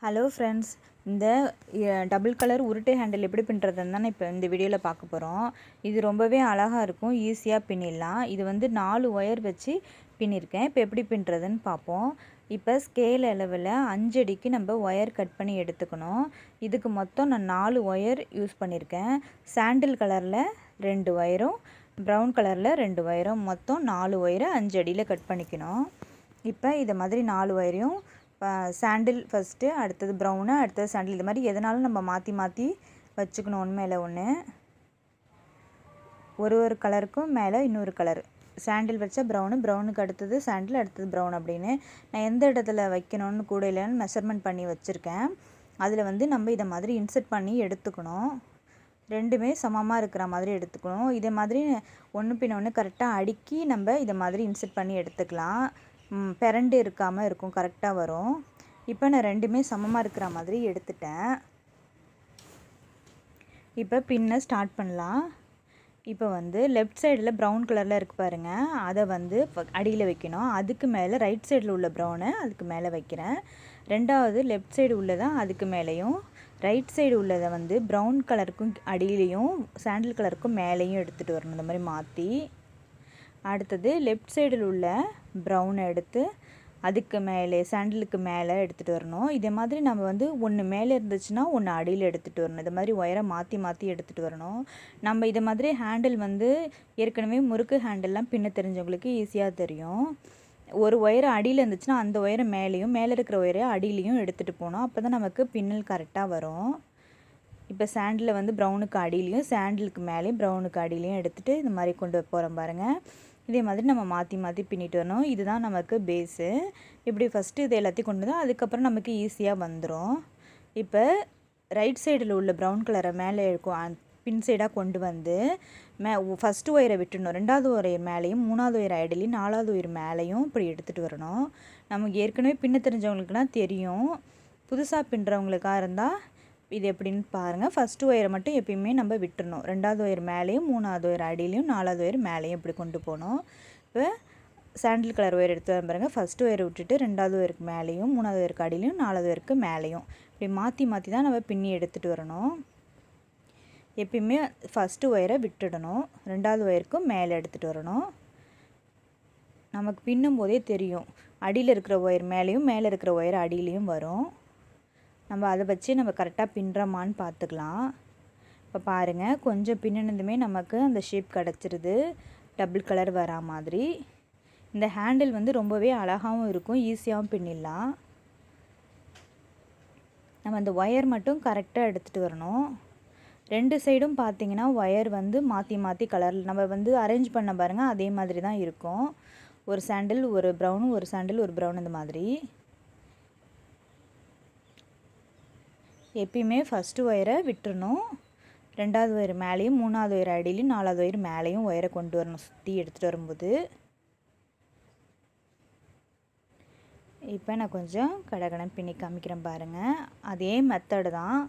Hello friends, இந்த double colour உருட்டை handle எப்படி பின்னுறதுன்னு தான் இப்போ இந்த வீடியோவில் பார்க்க போகிறோம். இது ரொம்பவே அழகாக இருக்கும், ஈஸியாக பின்னிடலாம். இது வந்து 4 ஒயர் வச்சு பின்னிருக்கேன். இப்போ எப்படி பின்னுறதுன்னு பார்ப்போம். இப்போ ஸ்கேல் அளவில் 5 அடிக்கு நம்ம ஒயர் கட் பண்ணி எடுத்துக்கணும். இதுக்கு மொத்தம் நான் 4 ஒயர் யூஸ் பண்ணியிருக்கேன். சாண்டில் கலரில் 2 ஒயரும், ப்ரௌன் கலரில் 2 ஒயரும், மொத்தம் 4 ஒயரை 5 அடியில் கட் பண்ணிக்கணும். இப்போ இதை மாதிரி 4 ஒயரையும் சாண்டில் ஃபஸ்ட்டு, அடுத்தது ப்ரௌனு, அடுத்தது சாண்டில், இது மாதிரி எதனாலும் நம்ம மாற்றி மாற்றி வச்சுக்கணும். ஒன்று மேலே ஒன்று, ஒரு கலருக்கும் மேலே இன்னொரு கலர். சாண்டில் வச்சா ப்ரௌனு, ப்ரௌனுக்கு அடுத்தது சாண்டில், அடுத்தது ப்ரௌன் அப்படின்னு நான் எந்த இடத்துல வைக்கணும்னு கூட இல்லைன்னு மெஷர்மெண்ட் பண்ணி வச்சுருக்கேன். அதில் வந்து நம்ம இதை மாதிரி இன்சர்ட் பண்ணி எடுத்துக்கணும். ரெண்டுமே சமமாக இருக்கிற மாதிரி எடுத்துக்கணும். இதே மாதிரி ஒன்று பின்ன ஒன்று கரெக்டாக அடுக்கி நம்ம இதை மாதிரி இன்சர்ட் பண்ணி எடுத்துக்கலாம். பெரண்டு இருக்காமல் இருக்கும், கரெக்டாக வரும். இப்போ நான் ரெண்டுமே சமமாக இருக்கிற மாதிரி எடுத்துட்டேன். இப்போ பின்ன ஸ்டார்ட் பண்ணலாம். இப்போ வந்து லெஃப்ட் சைடில் ப்ரௌன் கலரில் இருக்குது பாருங்கள், அதை வந்து அடியில் வைக்கணும். அதுக்கு மேலே ரைட் சைடில் உள்ள ப்ரௌனை அதுக்கு மேலே வைக்கிறேன். ரெண்டாவது லெஃப்ட் சைடு உள்ளதை அதுக்கு மேலேயும், ரைட் சைடு உள்ளதை வந்து ப்ரௌன் கலருக்கும் அடியிலையும் சாண்டில் கலருக்கும் மேலேயும் எடுத்துகிட்டு வரணும், இந்த மாதிரி மாற்றி. அடுத்தது லெஃப்ட் சைடில் உள்ள ப்ரௌனை எடுத்து அதுக்கு மேலே சாண்டிலுக்கு மேலே எடுத்துகிட்டு வரணும். இதே மாதிரி நம்ம வந்து ஒன்று மேலே இருந்துச்சுன்னா ஒன்று அடியில் எடுத்துகிட்டு வரணும். இது மாதிரி ஒயரை மாற்றி மாற்றி எடுத்துகிட்டு வரணும். நம்ம இதை மாதிரி ஹேண்டில் வந்து ஏற்கனவே முறுக்கு ஹேண்டில்லாம் பின்ன தெரிஞ்சவங்களுக்கு ஈஸியாக தெரியும். ஒரு ஒயரை அடியில் இருந்துச்சுன்னா அந்த ஒயரை மேலேயும், மேலே இருக்கிற ஒயரை அடியிலையும் எடுத்துகிட்டு போகணும். அப்போ தான் நமக்கு பின்னல் கரெக்டாக வரும். இப்போ சாண்டில் வந்து ப்ரௌனுக்கு அடியிலையும், சாண்டிலுக்கு மேலேயும், ப்ரௌனுக்கு அடியிலையும் எடுத்துகிட்டு இந்த மாதிரி கொண்டு போகிறோம் பாருங்கள். இதே மாதிரி நம்ம மாற்றி மாற்றி பின்னிட்டு வரணும். இதுதான் நமக்கு பேஸு. இப்படி ஃபஸ்ட்டு இது எல்லாத்தையும் கொண்டு வந்தால் அதுக்கப்புறம் நமக்கு ஈஸியாக வந்துடும். இப்போ ரைட் சைடில் உள்ள ப்ரௌன் கலரை மேலே இருக்கும் பின் சைடாக கொண்டு வந்து ஃபஸ்ட்டு ஒயரை விட்டுடணும். ரெண்டாவது ஒயர் மேலேயும், மூணாவது ஒயர் அடியிலையும், நாலாவது ஒயர் மேலேயும் இப்படி எடுத்துகிட்டு வரணும். நமக்கு ஏற்கனவே பின்ன தெரிஞ்சவங்களுக்குலாம் தெரியும். புதுசாக பின்னுறவங்களுக்காக இருந்தால் இது எப்படின்னு பாருங்கள். ஃபஸ்ட்டு ஒயரை மட்டும் எப்பயுமே நம்ம விட்டுறணும். ரெண்டாவது ஒயர் மேலேயும், மூணாவது ஒயர் அடியிலையும், நாலாவது ஒயர் மேலேயும் இப்படி கொண்டு போகணும். இப்போ சாண்டில் கலர் ஒயர் எடுத்து வர பாருங்கள். ஃபஸ்ட்டு ஒயரை விட்டுட்டு ரெண்டாவது ஒயருக்கு மேலேயும், மூணாவது ஒயருக்கு அடியிலையும், நாலாவது ஒயருக்கு மேலேயும் இப்படி மாற்றி மாற்றி தான் நம்ம பின்னி எடுத்துகிட்டு வரணும். எப்பயுமே ஃபஸ்ட்டு ஒயரை விட்டுடணும், ரெண்டாவது ஒயருக்கும் மேலே எடுத்துகிட்டு வரணும். நமக்கு பின்னும் போதே தெரியும், அடியில் இருக்கிற ஒயர் மேலேயும், மேலே இருக்கிற ஒயர் அடியிலையும் வரும். நம்ம அதை வச்சு நம்ம கரெக்டாக பின்னுறோமான்னு பார்த்துக்கலாம். இப்போ பாருங்கள், கொஞ்சம் பின்னினதுமே நமக்கு அந்த ஷேப் கிடச்சிருது, டபுள் கலர் வரா மாதிரி. இந்த ஹேண்டில் வந்து ரொம்பவே அழகாகவும் இருக்கும், ஈஸியாகவும் பின்னிடலாம். நம்ம அந்த ஒயர் மட்டும் கரெக்டாக எடுத்துகிட்டு வரணும். ரெண்டு சைடும் பார்த்திங்கன்னா ஒயர் வந்து மாற்றி மாற்றி கலரில் நம்ம வந்து அரேஞ்ச் பண்ண பாருங்கள், அதே மாதிரி தான் இருக்கும். ஒரு சாண்டில், ஒரு ப்ரௌனு, ஒரு சாண்டில், ஒரு ப்ரௌன், இந்த மாதிரி. எப்பயுமே ஃபஸ்ட்டு ஒயரை விட்டுறணும். ரெண்டாவது ஒயர் மேலேயும், மூணாவது ஒயர் அடியிலையும், நாலாவது ஒயர் மேலேயும் ஒயரை கொண்டு வரணும் சுற்றி எடுத்துகிட்டு வரும்போது. இப்போ நான் கொஞ்சம் கடகடன் பின்னி காமிக்கிறேன் பாருங்கள். அதே மெத்தடு தான்.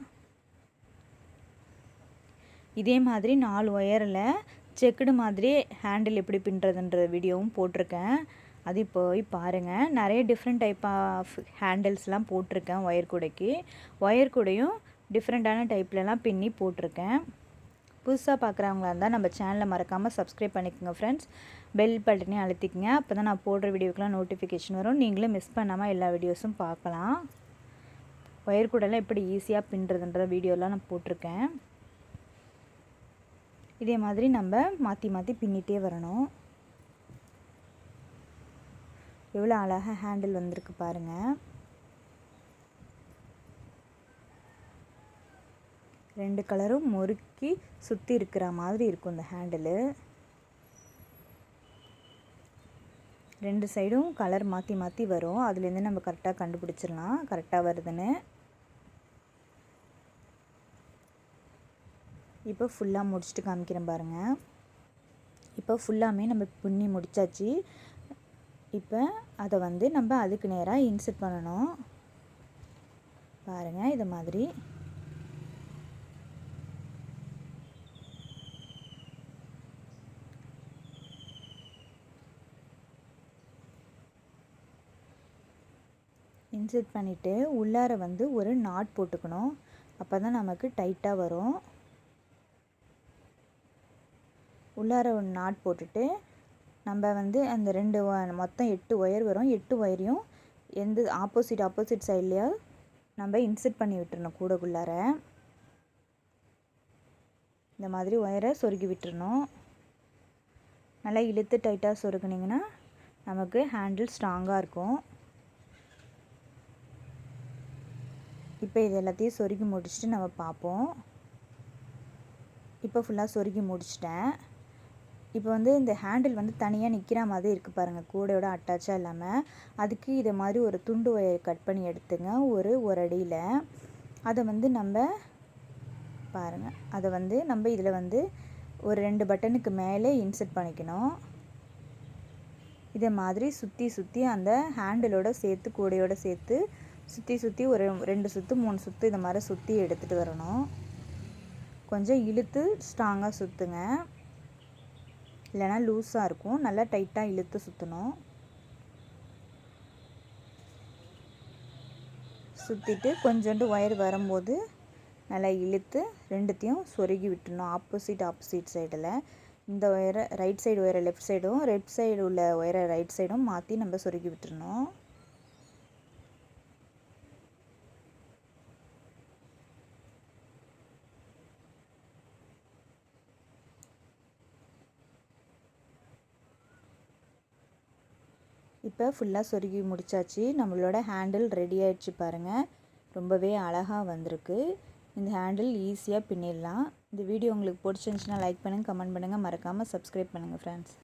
இதே மாதிரி 4 ஒயரில் செக்குடு மாதிரி ஹேண்டில் எப்படி பின்னுறதுன்ற வீடியோவும் போட்டிருக்கேன். அது போய் பாருங்கள். நிறைய டிஃப்ரெண்ட் டைப் ஆஃப் ஹேண்டில்ஸ்லாம் போட்டிருக்கேன். ஒயர் கூடையும் டிஃப்ரெண்ட்டான டைப்லலாம் பின்னி போட்டிருக்கேன். புதுசாக பார்க்குறவங்களா இருந்தால் நம்ம சேனலை மறக்காமல் சப்ஸ்கிரைப் பண்ணிக்கோங்க ஃப்ரெண்ட்ஸ். பெல் பட்டனையும் அழுத்திக்கங்க. அப்போ தான் நான் போடுற வீடியோக்கெலாம் நோட்டிஃபிகேஷன் வரும். நீங்களும் மிஸ் பண்ணாமல் எல்லா வீடியோஸும் பார்க்கலாம். ஒயர் கூடலாம் எப்படி ஈஸியாக பின்னுறதுன்ற வீடியோலாம் நான் போட்டிருக்கேன். இதே மாதிரி நம்ம மாற்றி மாற்றி பின்னிட்டே வரணும். எவ்வளோ அழகாக ஹேண்டில் வந்திருக்கு பாருங்கள். ரெண்டு கலரும் முறுக்கி சுற்றி இருக்கிற மாதிரி இருக்கும் இந்த ஹேண்டிலு. ரெண்டு சைடும் கலர் மாற்றி மாற்றி வரும். அதுலேருந்து நம்ம கரெக்டாக கண்டுபிடிச்சிடலாம் கரெக்டாக வருதுன்னு. இப்போ ஃபுல்லாக முடிச்சுட்டு காமிக்கிறேன் பாருங்கள். இப்போ ஃபுல்லாமே நம்ம பின்னி முடித்தாச்சு. இப்போ அதை வந்து நம்ம அதுக்கு நேராக இன்சர்ட் பண்ணணும் பாருங்கள். இது மாதிரி இன்சர்ட் பண்ணிவிட்டு உள்ளார வந்து ஒரு நாட் போட்டுக்கணும். அப்போ தான் நமக்கு டைட்டாக வரும். உள்ளார ஒரு நாட் போட்டுட்டு நம்ம வந்து அந்த 2 மொத்தம் 8 ஒயர் வரும். 8 ஒயரையும் எந்த ஆப்போசிட் சைட்லையா நம்ம இன்சர்ட் பண்ணி விட்டுறணும். கூடக்குள்ளார இந்த மாதிரி ஒயரை சொருகி விட்டுறணும். நல்லா இழுத்து டைட்டாக சொருகுனிங்கன்னா நமக்கு ஹேண்டில் ஸ்ட்ராங்காக இருக்கும். இப்போ இது எல்லாத்தையும் சொருகி முடிச்சுட்டு நம்ம பார்ப்போம். இப்போ ஃபுல்லாக சொருகி முடிச்சிட்டேன். இப்போ வந்து இந்த ஹேண்டில் வந்து தனியாக நிற்கிற மாதிரி இருக்குது பாருங்கள், கூடையோட அட்டாச்சாக இல்லாமல். அதுக்கு இதை மாதிரி ஒரு துண்டு ஒயர் கட் பண்ணி எடுத்துங்க ஒரு அடியில். அதை வந்து நம்ம பாருங்கள், அதை வந்து நம்ம இதில் வந்து ஒரு 2 பட்டனுக்கு மேலே இன்சர்ட் பண்ணிக்கணும். இதை மாதிரி சுற்றி அந்த ஹேண்டிலோட சேர்த்து கூடையோடு சேர்த்து சுற்றி ஒரு 2 சுற்று 3 சுற்று இந்த மாதிரி சுற்றி எடுத்துகிட்டு வரணும். கொஞ்சம் இழுத்து ஸ்ட்ராங்காக சுற்றுங்க, இல்லைனா லூஸாக இருக்கும். நல்லா டைட்டாக இழுத்து சுற்றணும். சுற்றிட்டு கொஞ்சோண்டு ஒயர் வரும்போது நல்லா இழுத்து ரெண்டுத்தையும் சொருகி விட்டுணும். ஆப்போசிட் சைடில் இந்த ஒயரை ரைட் சைடு ஒயரை லெஃப்ட் சைடும், லெஃப்ட் சைடு உள்ள ஒயரை ரைட் சைடும் மாற்றி நம்ம சொருகி விட்டுறணும். இப்போ ஃபுல்லாக சொருகி முடிச்சாச்சு. நம்மளோட ஹேண்டில் ரெடி ஆகிடுச்சு பாருங்கள். ரொம்பவே அழகாக வந்திருக்கு. இந்த ஹேண்டில் ஈஸியாக பின்னிடலாம். இந்த வீடியோ உங்களுக்கு பிடிச்சிருந்துச்சுன்னா லைக் பண்ணுங்கள், கமெண்ட் பண்ணுங்கள், மறக்காமல் சப்ஸ்கிரைப் பண்ணுங்கள் ஃப்ரெண்ட்ஸ்.